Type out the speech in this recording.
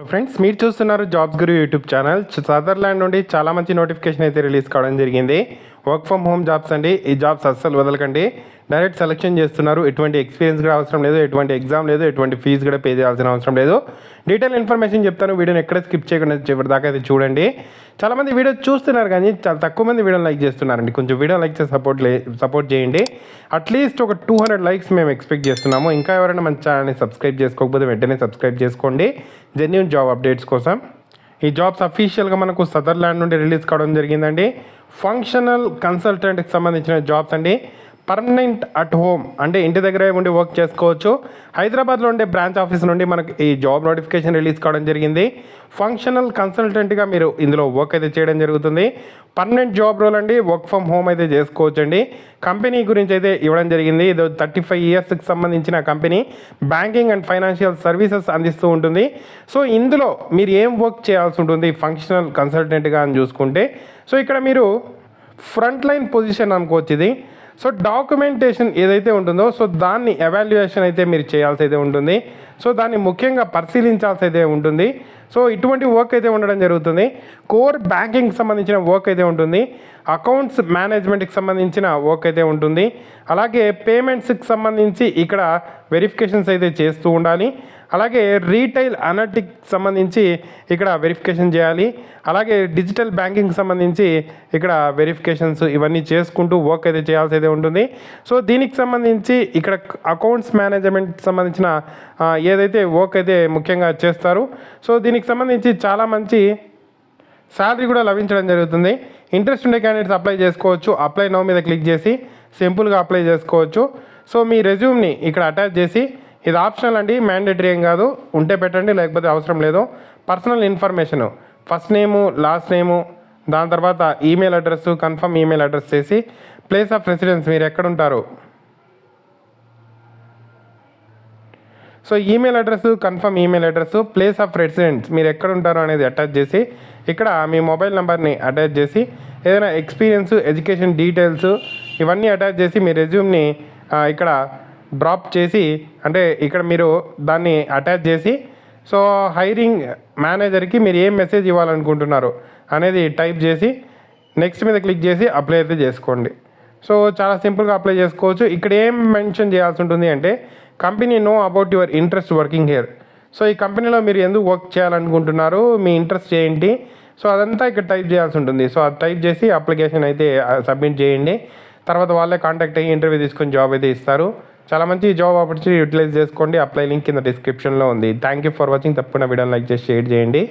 Friends మీరు చూస్తున్నారు jobs గురు YouTube channel. Sutherland నుండి చాలా మంచి నోటిఫికేషన్ అయితే రిలీజ్ కావడం జరిగింది. వర్క్ ఫ్రమ్ హోమ్ జాబ్స్ అండి. ఈ జాబ్స్ అస్సలు వదలకండి. డైరెక్ట్ సెలెక్షన్ చేస్తున్నారు. ఎటువంటి ఎక్స్పీరియన్స్ కూడా అవసరం లేదు, ఎటువంటి ఎగ్జామ్ లేదు, ఎటువంటి ఫీజు కూడా పే చేయాల్సిన అవసరం లేదు. డీటెయిల్ ఇన్ఫర్మేషన్ చెప్తాను. వీడియోని ఎక్కడ స్కిప్ చేయకుండా చివరి దాకా అయితే చూడండి. చాలామంది వీడియో చూస్తున్నారు కానీ చాలా తక్కువ మంది వీడియోని లైక్ చేస్తున్నారండి. కొంచెం వీడియో లైక్ చేసి సపోర్ట్ చేయండి. అట్లీస్ట్ ఒక 200 లైక్స్ మేము ఎక్స్పెక్ట్ చేస్తున్నాము. ఇంకా ఎవరైనా మన ఛానల్ని సబ్స్క్రైబ్ చేసుకోకపోతే వెంటనే సబ్స్క్రైబ్ చేసుకోండి జెన్యూన్ జాబ్ అప్డేట్స్ కోసం. ఈ జాబ్స్ అఫీషియల్గా మనకు సదర్లాండ్ నుండి రిలీజ్ కావడం జరిగిందండి. ఫంక్షనల్ కన్సల్టెంట్కి సంబంధించిన జాబ్స్ అండి. పర్మనెంట్ అట్ హోమ్ అంటే ఇంటి దగ్గరే ఉండి వర్క్ చేసుకోవచ్చు. హైదరాబాద్లో ఉండే బ్రాంచ్ ఆఫీస్ నుండి మనకు ఈ జాబ్ నోటిఫికేషన్ రిలీజ్ కావడం జరిగింది. ఫంక్షనల్ కన్సల్టెంట్గా మీరు ఇందులో వర్క్ అయితే చేయడం జరుగుతుంది. పర్మనెంట్ జాబ్ రోల్ అండి. వర్క్ ఫ్రమ్ హోమ్ అయితే చేసుకోవచ్చండి. కంపెనీ గురించి అయితే ఇవ్వడం జరిగింది. ఇది 35 ఇయర్స్కి సంబంధించిన company. Banking and financial services అందిస్తూ ఉంటుంది. సో ఇందులో మీరు ఏం వర్క్ చేయాల్సి ఉంటుంది ఫంక్షనల్ కన్సల్టెంట్గా అని చూసుకుంటే, సో ఇక్కడ మీరు ఫ్రంట్ లైన్ పొజిషన్ అనుకోవచ్చు ఇది. సో డాక్యుమెంటేషన్ ఏదైతే ఉంటుందో సో దాన్ని ఎవాల్యుయేషన్ అయితే మీరు చేయాల్సి అయితే ఉంటుంది. సో దాన్ని ముఖ్యంగా పరిశీలించాల్సి అయితే ఉంటుంది. సో ఇటువంటి వర్క్ అయితే ఉండడం జరుగుతుంది. కోర్ బ్యాంకింగ్కి సంబంధించిన వర్క్ అయితే ఉంటుంది. అకౌంట్స్ మేనేజ్మెంట్కి సంబంధించిన వర్క్ అయితే ఉంటుంది. అలాగే పేమెంట్స్కి సంబంధించి ఇక్కడ వెరిఫికేషన్స్ అయితే చేస్తూ ఉండాలి. అలాగే రీటైల్ అనలిటిక్స్ సంబంధించి ఇక్కడ వెరిఫికేషన్ చేయాలి. అలాగే డిజిటల్ బ్యాంకింగ్ సంబంధించి ఇక్కడ వెరిఫికేషన్స్ ఇవన్నీ చేసుకుంటూ వర్క్ అయితే చేయాల్సి అయితే ఉంటుంది. సో దీనికి సంబంధించి ఇక్కడ అకౌంట్స్ మేనేజ్మెంట్ సంబంధించిన ఏదైతే వర్క్ అయితే ముఖ్యంగా చేస్తారు. సో దీనికి సంబంధించి చాలా మంచి శాలరీ కూడా లభించడం జరుగుతుంది. ఇంట్రెస్ట్ ఉండే క్యాండిడేట్స్ అప్లై చేసుకోవచ్చు. అప్లై నౌ మీద క్లిక్ చేసి సింపుల్గా అప్లై చేసుకోవచ్చు. సో మీ రెజ్యూమ్ని ఇక్కడ అటాచ్ చేసి, ఇది ఆప్షనల్ అండి, మ్యాండేటరీ ఏం కాదు, ఉంటే పెట్టండి లేకపోతే అవసరం లేదు. పర్సనల్ ఇన్ఫర్మేషను, ఫస్ట్ నేము, లాస్ట్ నేము, దాని తర్వాత email address, confirm email address చేసి, ప్లేస్ ఆఫ్ రెసిడెన్స్ మీరు ఎక్కడ ఉంటారు, so email address, confirm email address, place of residence మీరు ఎక్కడ ఉంటారో అనేది అటాచ్ చేసి, ఇక్కడ మీ మొబైల్ నెంబర్ని అటాచ్ చేసి, ఏదైనా ఎక్స్పీరియన్స్, ఎడ్యుకేషన్ డీటెయిల్స్ ఇవన్నీ అటాచ్ చేసి మీ రెజ్యూమ్ని ఇక్కడ డ్రాప్ చేసి, అంటే ఇక్కడ మీరు దాన్ని అటాచ్ చేసి, సో హైరింగ్ మేనేజర్కి మీరు ఏం మెసేజ్ ఇవ్వాలనుకుంటున్నారు అనేది టైప్ చేసి నెక్స్ట్ మీద క్లిక్ చేసి అప్లై అయితే చేసుకోండి. సో చాలా సింపుల్గా అప్లై చేసుకోవచ్చు. ఇక్కడ ఏం మెన్షన్ చేయాల్సి ఉంటుంది అంటే, company know about your interest working here. So ఈ కంపెనీలో మీరు ఎందుకు వర్క్ చేయాలనుకుంటున్నారు, మీ ఇంట్రెస్ట్ ఏంటి, సో అదంతా ఇక్కడ టైప్ చేయాల్సి ఉంటుంది. సో అది టైప్ చేసి అప్లికేషన్ అయితే సబ్మిట్ చేయండి. తర్వాత వాళ్ళే కాంటాక్ట్ అయ్యి ఇంటర్వ్యూ తీసుకొని జాబ్ అయితే ఇస్తారు. చాలా మంచి జాబ్ ఆపర్చునిటీ యూటిలైజ్ చేసుకోండి. అప్లై లింక్ కింద డిస్క్రిప్షన్లో ఉంది. Thank you for watching. తప్పకుండా వీడియోని లైక్ చేసి షేర్ చేయండి.